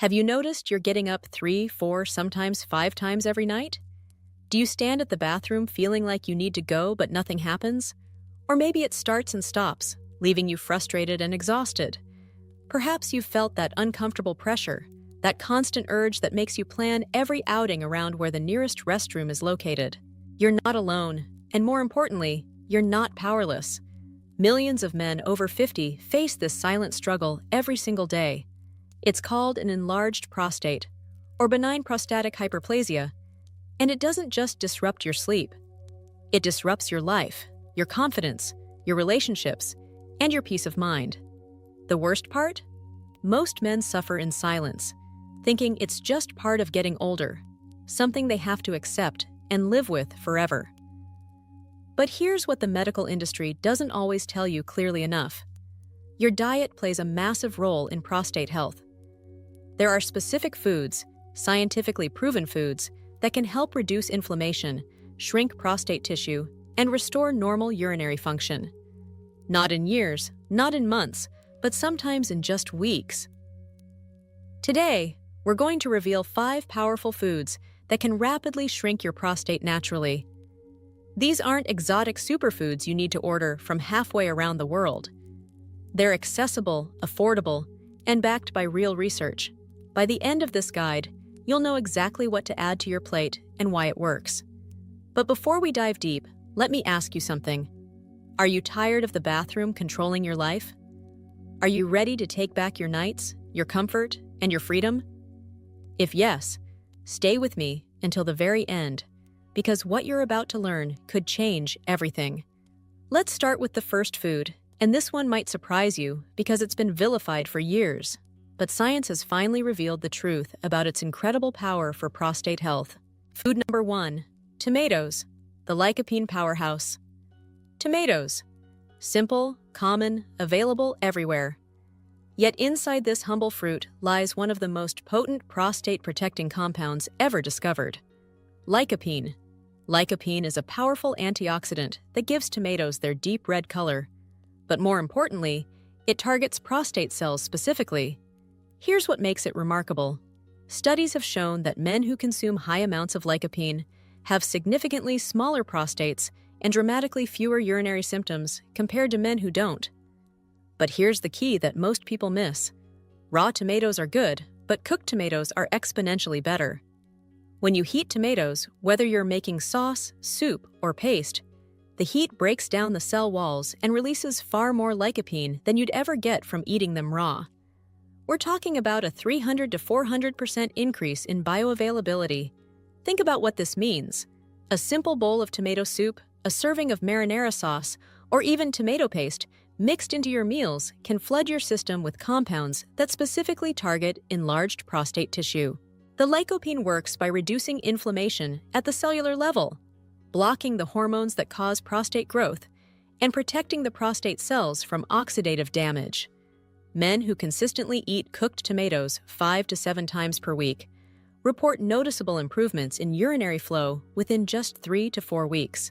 Have you noticed you're getting up 3, 4, sometimes 5 times every night? Do you stand at the bathroom feeling like you need to go but nothing happens? Or maybe it starts and stops, leaving you frustrated and exhausted. Perhaps you've felt that uncomfortable pressure, that constant urge that makes you plan every outing around where the nearest restroom is located. You're not alone, and more importantly, you're not powerless. Millions of men over 50 face this silent struggle every single day. It's called an enlarged prostate, or benign prostatic hyperplasia, and it doesn't just disrupt your sleep. It disrupts your life, your confidence, your relationships, and your peace of mind. The worst part? Most men suffer in silence, thinking it's just part of getting older, something they have to accept and live with forever. But here's what the medical industry doesn't always tell you clearly enough. Your diet plays a massive role in prostate health. There are specific foods, scientifically proven foods, that can help reduce inflammation, shrink prostate tissue, and restore normal urinary function. Not in years, not in months, but sometimes in just weeks. Today, we're going to reveal 5 powerful foods that can rapidly shrink your prostate naturally. These aren't exotic superfoods you need to order from halfway around the world. They're accessible, affordable, and backed by real research. By the end of this guide, you'll know exactly what to add to your plate and why it works. But before we dive deep, let me ask you something. Are you tired of the bathroom controlling your life? Are you ready to take back your nights, your comfort, and your freedom? If yes, stay with me until the very end, because what you're about to learn could change everything. Let's start with the first food, and this one might surprise you because it's been vilified for years. But science has finally revealed the truth about its incredible power for prostate health. Food number 1, tomatoes, the Lycopene powerhouse. Tomatoes. Simple, common, available everywhere. Yet inside this humble fruit lies one of the most potent prostate-protecting compounds ever discovered. Lycopene. Lycopene is a powerful antioxidant that gives tomatoes their deep red color. But more importantly, it targets prostate cells specifically. Here's what makes it remarkable. Studies have shown that men who consume high amounts of lycopene have significantly smaller prostates and dramatically fewer urinary symptoms compared to men who don't. But here's the key that most people miss. Raw tomatoes are good, but cooked tomatoes are exponentially better. When you heat tomatoes, whether you're making sauce, soup, or paste, the heat breaks down the cell walls and releases far more lycopene than you'd ever get from eating them raw. We're talking about a 300 to 400% increase in bioavailability. Think about what this means. A simple bowl of tomato soup, a serving of marinara sauce, or even tomato paste mixed into your meals can flood your system with compounds that specifically target enlarged prostate tissue. The lycopene works by reducing inflammation at the cellular level, blocking the hormones that cause prostate growth, and protecting the prostate cells from oxidative damage. Men who consistently eat cooked tomatoes 5 to 7 times per week report noticeable improvements in urinary flow within just 3 to 4 weeks.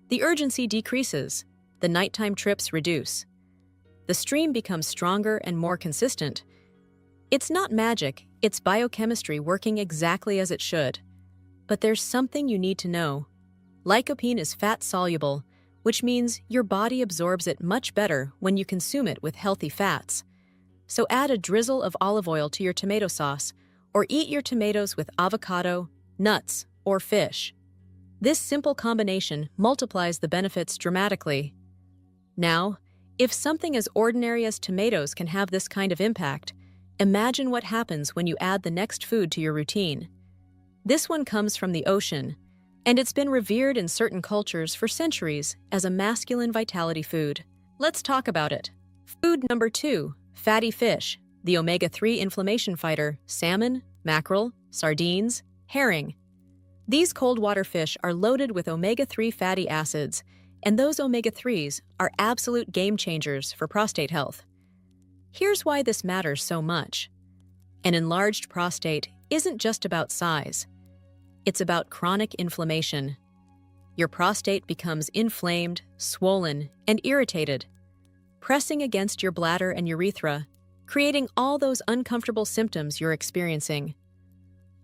The urgency decreases, the nighttime trips reduce. The stream becomes stronger and more consistent. It's not magic, it's biochemistry working exactly as it should. But there's something you need to know. Lycopene is fat-soluble, which means your body absorbs it much better when you consume it with healthy fats. So add a drizzle of olive oil to your tomato sauce, or eat your tomatoes with avocado, nuts, or fish. This simple combination multiplies the benefits dramatically. Now, if something as ordinary as tomatoes can have this kind of impact, imagine what happens when you add the next food to your routine. This one comes from the ocean, and it's been revered in certain cultures for centuries as a masculine vitality food. Let's talk about it. Food number 2, fatty fish, the omega-3 inflammation fighter, salmon, mackerel, sardines, herring. These cold water fish are loaded with omega-3 fatty acids, and those omega-3s are absolute game changers for prostate health. Here's why this matters so much. An enlarged prostate isn't just about size. It's about chronic inflammation. Your prostate becomes inflamed, swollen, and irritated, pressing against your bladder and urethra, creating all those uncomfortable symptoms you're experiencing.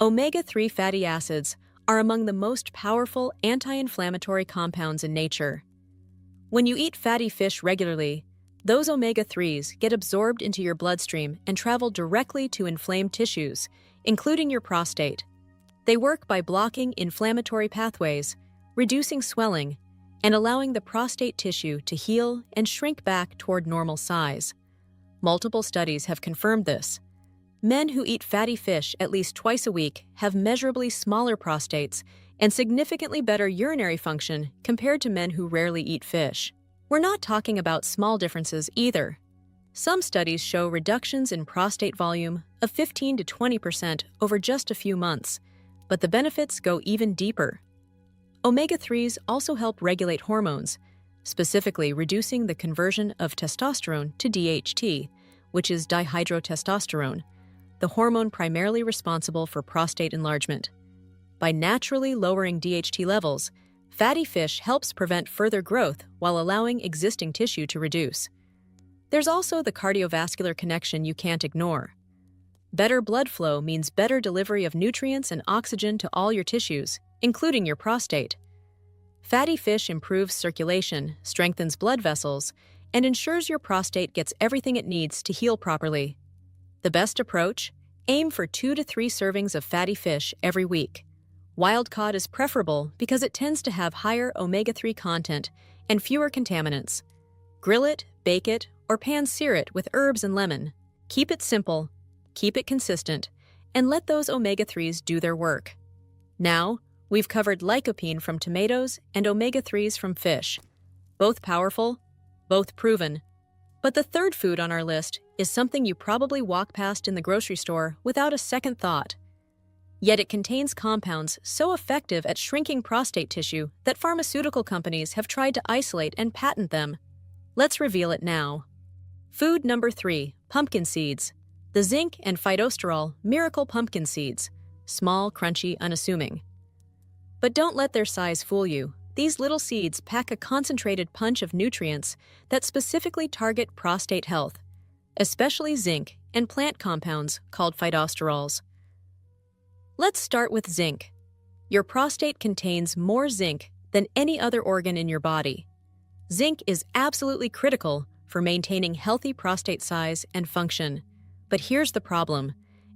Omega-3 fatty acids are among the most powerful anti-inflammatory compounds in nature. When you eat fatty fish regularly, those omega-3s get absorbed into your bloodstream and travel directly to inflamed tissues, including your prostate. They work by blocking inflammatory pathways, reducing swelling, and allowing the prostate tissue to heal and shrink back toward normal size. Multiple studies have confirmed this. Men who eat fatty fish at least twice a week have measurably smaller prostates and significantly better urinary function compared to men who rarely eat fish. We're not talking about small differences either. Some studies show reductions in prostate volume of 15 to 20% over just a few months, but the benefits go even deeper. Omega-3s also help regulate hormones, specifically reducing the conversion of testosterone to DHT, which is dihydrotestosterone, the hormone primarily responsible for prostate enlargement. By naturally lowering DHT levels, fatty fish helps prevent further growth while allowing existing tissue to reduce. There's also the cardiovascular connection you can't ignore. Better blood flow means better delivery of nutrients and oxygen to all your tissues, including your prostate. Fatty fish improves circulation, strengthens blood vessels, and ensures your prostate gets everything it needs to heal properly. The best approach? Aim for 2 to 3 servings of fatty fish every week. Wild caught is preferable because it tends to have higher omega-3 content and fewer contaminants. Grill it, bake it, or pan-sear it with herbs and lemon. Keep it simple, keep it consistent, and let those omega-3s do their work. Now, we've covered lycopene from tomatoes and omega-3s from fish. Both powerful, both proven. But the third food on our list is something you probably walk past in the grocery store without a second thought. Yet it contains compounds so effective at shrinking prostate tissue that pharmaceutical companies have tried to isolate and patent them. Let's reveal it now. Food number 3, pumpkin seeds. The Zinc and Phytosterol miracle pumpkin seeds. Small, crunchy, unassuming. But don't let their size fool you. These little seeds pack a concentrated punch of nutrients that specifically target prostate health, especially zinc and plant compounds called phytosterols. Let's start with zinc. Your prostate contains more zinc than any other organ in your body. Zinc is absolutely critical for maintaining healthy prostate size and function. But here's the problem.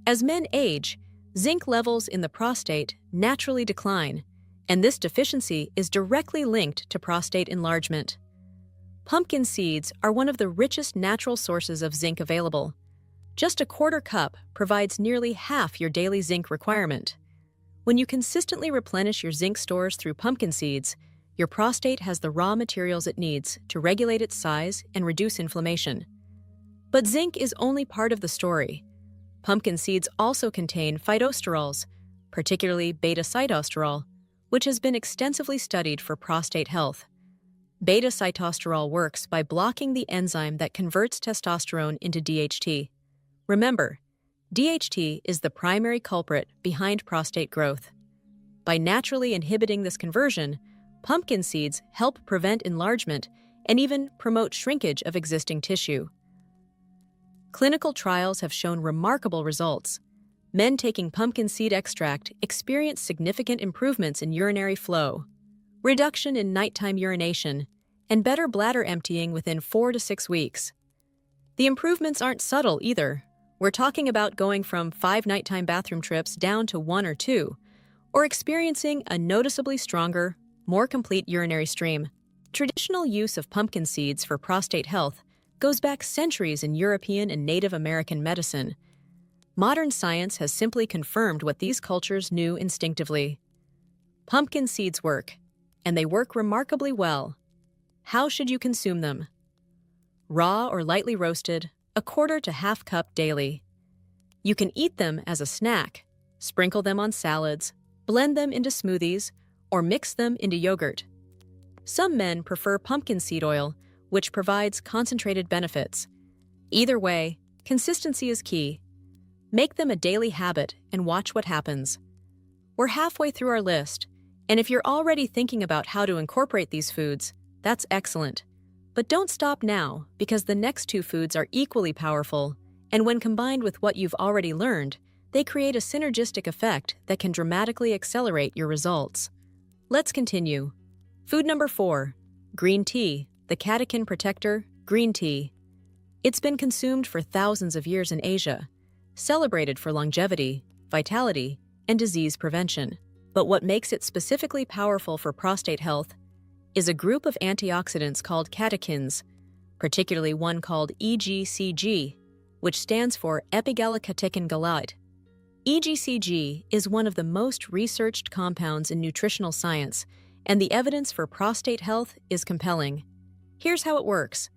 As men age, zinc levels in the prostate naturally decline, and this deficiency is directly linked to prostate enlargement. Pumpkin seeds are one of the richest natural sources of zinc available. Just a quarter cup provides nearly half your daily zinc requirement. When you consistently replenish your zinc stores through pumpkin seeds, your prostate has the raw materials it needs to regulate its size and reduce inflammation. But zinc is only part of the story. Pumpkin seeds also contain phytosterols, particularly beta-sitosterol, which has been extensively studied for prostate health. Beta-sitosterol works by blocking the enzyme that converts testosterone into DHT. Remember, DHT is the primary culprit behind prostate growth. By naturally inhibiting this conversion, pumpkin seeds help prevent enlargement and even promote shrinkage of existing tissue. Clinical trials have shown remarkable results. Men taking pumpkin seed extract experience significant improvements in urinary flow, reduction in nighttime urination, and better bladder emptying within 4 to 6 weeks. The improvements aren't subtle either. We're talking about going from 5 nighttime bathroom trips down to 1 or 2, or experiencing a noticeably stronger, more complete urinary stream. Traditional use of pumpkin seeds for prostate health goes back centuries in European and Native American medicine. Modern science has simply confirmed what these cultures knew instinctively. Pumpkin seeds work, and they work remarkably well. How should you consume them? Raw or lightly roasted, 1/4 to 1/2 cup daily. You can eat them as a snack, sprinkle them on salads, blend them into smoothies, or mix them into yogurt. Some men prefer pumpkin seed oil, which provides concentrated benefits. Either way, consistency is key. Make them a daily habit and watch what happens. We're halfway through our list, and if you're already thinking about how to incorporate these foods, that's excellent. But don't stop now, because the next 2 foods are equally powerful And when combined with what you've already learned, they create a synergistic effect that can dramatically accelerate your results. Let's continue. Food number 4. Green tea, the catechin protector, green tea. It's been consumed for thousands of years in Asia, celebrated for longevity, vitality, and disease prevention. But what makes it specifically powerful for prostate health is a group of antioxidants called catechins, particularly one called EGCG, which stands for epigallocatechin gallate. EGCG is one of the most researched compounds in nutritional science, and the evidence for prostate health is compelling. Here's how it works.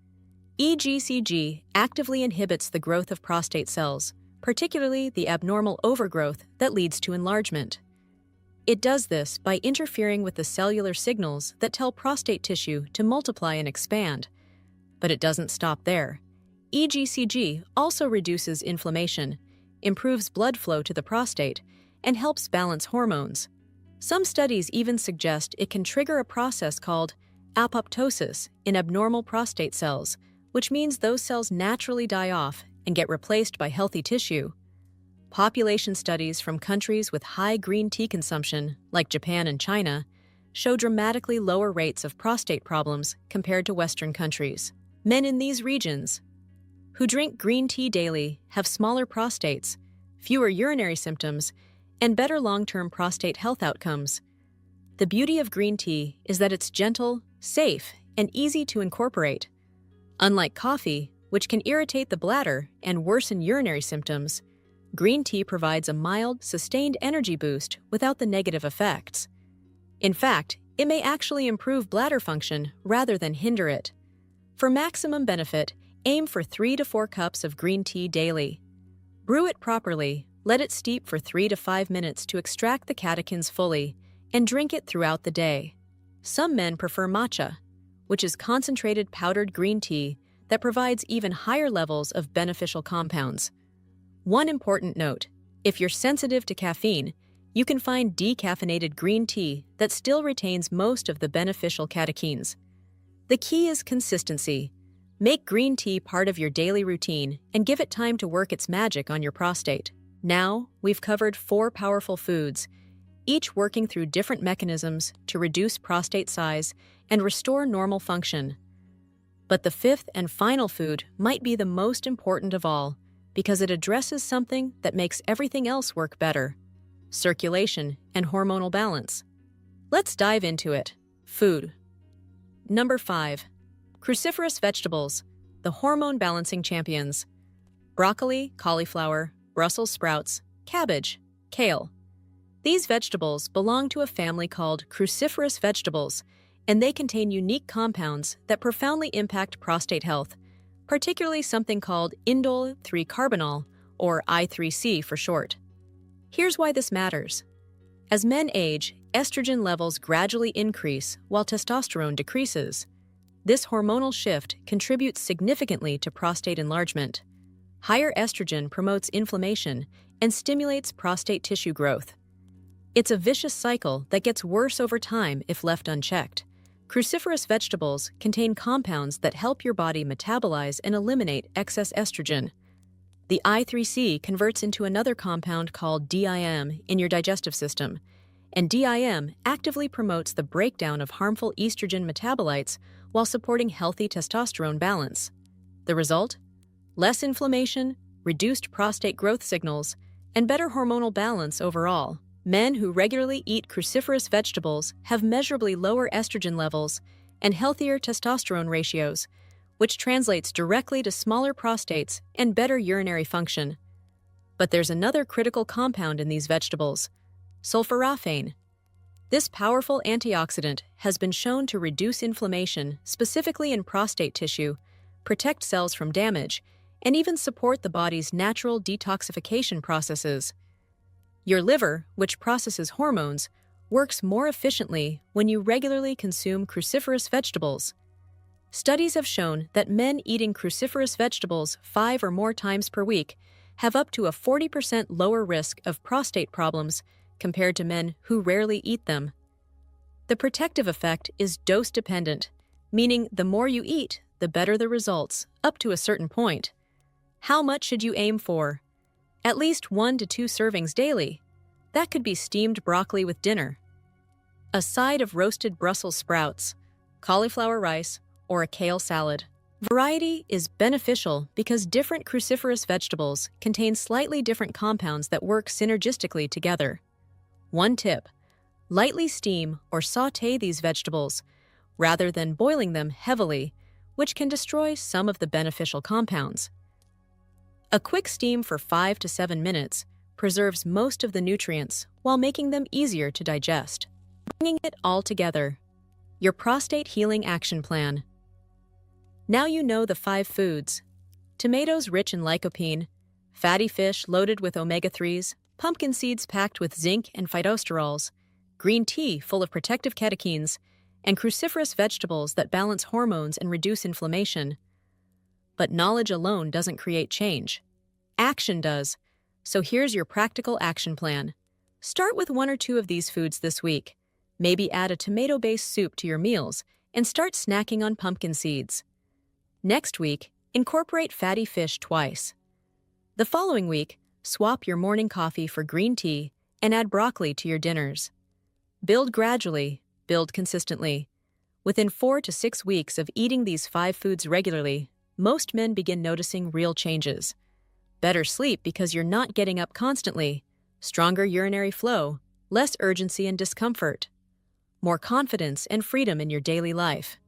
EGCG actively inhibits the growth of prostate cells, particularly the abnormal overgrowth that leads to enlargement. It does this by interfering with the cellular signals that tell prostate tissue to multiply and expand. But it doesn't stop there. EGCG also reduces inflammation, improves blood flow to the prostate, and helps balance hormones. Some studies even suggest it can trigger a process called apoptosis in abnormal prostate cells, which means those cells naturally die off and get replaced by healthy tissue. Population studies from countries with high green tea consumption, like Japan and China, show dramatically lower rates of prostate problems compared to Western countries. Men in these regions who drink green tea daily have smaller prostates, fewer urinary symptoms, and better long-term prostate health outcomes. The beauty of green tea is that it's gentle, safe, and easy to incorporate. Unlike coffee, which can irritate the bladder and worsen urinary symptoms, green tea provides a mild, sustained energy boost without the negative effects. In fact, it may actually improve bladder function rather than hinder it. For maximum benefit, aim for 3 to 4 cups of green tea daily. Brew it properly, let it steep for 3 to 5 minutes to extract the catechins fully, and drink it throughout the day. Some men prefer matcha, which is concentrated powdered green tea that provides even higher levels of beneficial compounds. One important note: if you're sensitive to caffeine, you can find decaffeinated green tea that still retains most of the beneficial catechins. The key is consistency. Make green tea part of your daily routine and give it time to work its magic on your prostate. Now, we've covered 4 powerful foods, each working through different mechanisms to reduce prostate size and restore normal function. But the 5th and final food might be the most important of all, because it addresses something that makes everything else work better: circulation and hormonal balance. Let's dive into it. Food. Number 5. Cruciferous vegetables, the hormone-balancing champions. Broccoli, cauliflower, Brussels sprouts, cabbage, kale. These vegetables belong to a family called cruciferous vegetables, and they contain unique compounds that profoundly impact prostate health, particularly something called indole 3-carbinol, or I3C for short. Here's why this matters. As men age, estrogen levels gradually increase while testosterone decreases. This hormonal shift contributes significantly to prostate enlargement. Higher estrogen promotes inflammation and stimulates prostate tissue growth. It's a vicious cycle that gets worse over time if left unchecked. Cruciferous vegetables contain compounds that help your body metabolize and eliminate excess estrogen. The I3C converts into another compound called DIM in your digestive system, and DIM actively promotes the breakdown of harmful estrogen metabolites while supporting healthy testosterone balance. The result? Less inflammation, reduced prostate growth signals, and better hormonal balance overall. Men who regularly eat cruciferous vegetables have measurably lower estrogen levels and healthier testosterone ratios, which translates directly to smaller prostates and better urinary function. But there's another critical compound in these vegetables: sulforaphane. This powerful antioxidant has been shown to reduce inflammation, specifically in prostate tissue, protect cells from damage, and even support the body's natural detoxification processes. Your liver, which processes hormones, works more efficiently when you regularly consume cruciferous vegetables. Studies have shown that men eating cruciferous vegetables 5 or more times per week have up to a 40% lower risk of prostate problems compared to men who rarely eat them. The protective effect is dose-dependent, meaning the more you eat, the better the results, up to a certain point. How much should you aim for? At least 1 to 2 servings daily. That could be steamed broccoli with dinner, a side of roasted Brussels sprouts, cauliflower rice, or a kale salad. Variety is beneficial because different cruciferous vegetables contain slightly different compounds that work synergistically together. One tip: lightly steam or sauté these vegetables rather than boiling them heavily, which can destroy some of the beneficial compounds. A quick steam for 5 to 7 minutes preserves most of the nutrients while making them easier to digest. Bringing it all together. Your prostate healing action plan. Now you know the 5 foods: tomatoes rich in lycopene, fatty fish loaded with omega-3s, pumpkin seeds packed with zinc and phytosterols, green tea full of protective catechins, and cruciferous vegetables that balance hormones and reduce inflammation. But knowledge alone doesn't create change. Action does. So here's your practical action plan. Start with 1 or 2 of these foods this week. Maybe add a tomato-based soup to your meals and start snacking on pumpkin seeds. Next week, incorporate fatty fish twice. The following week, swap your morning coffee for green tea and add broccoli to your dinners. Build gradually, build consistently. Within 4 to 6 weeks of eating these 5 foods regularly, most men begin noticing real changes. Better sleep because you're not getting up constantly, stronger urinary flow, less urgency and discomfort, more confidence and freedom in your daily life.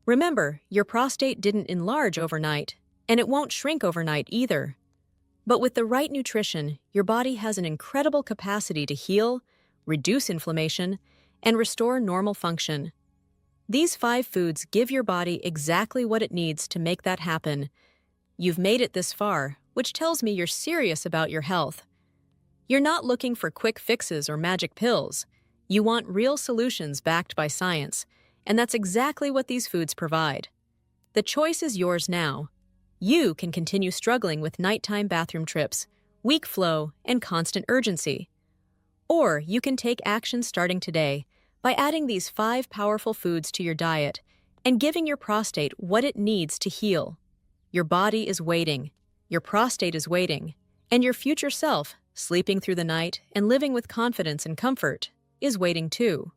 Remember, your prostate didn't enlarge overnight, and it won't shrink overnight either. But with the right nutrition, your body has an incredible capacity to heal, reduce inflammation, and restore normal function. These 5 foods give your body exactly what it needs to make that happen. You've made it this far, which tells me you're serious about your health. You're not looking for quick fixes or magic pills. You want real solutions backed by science, and that's exactly what these foods provide. The choice is yours now. You can continue struggling with nighttime bathroom trips, weak flow, and constant urgency. Or you can take action starting today by adding these 5 powerful foods to your diet and giving your prostate what it needs to heal. Your body is waiting, your prostate is waiting, and your future self, sleeping through the night and living with confidence and comfort, is waiting too.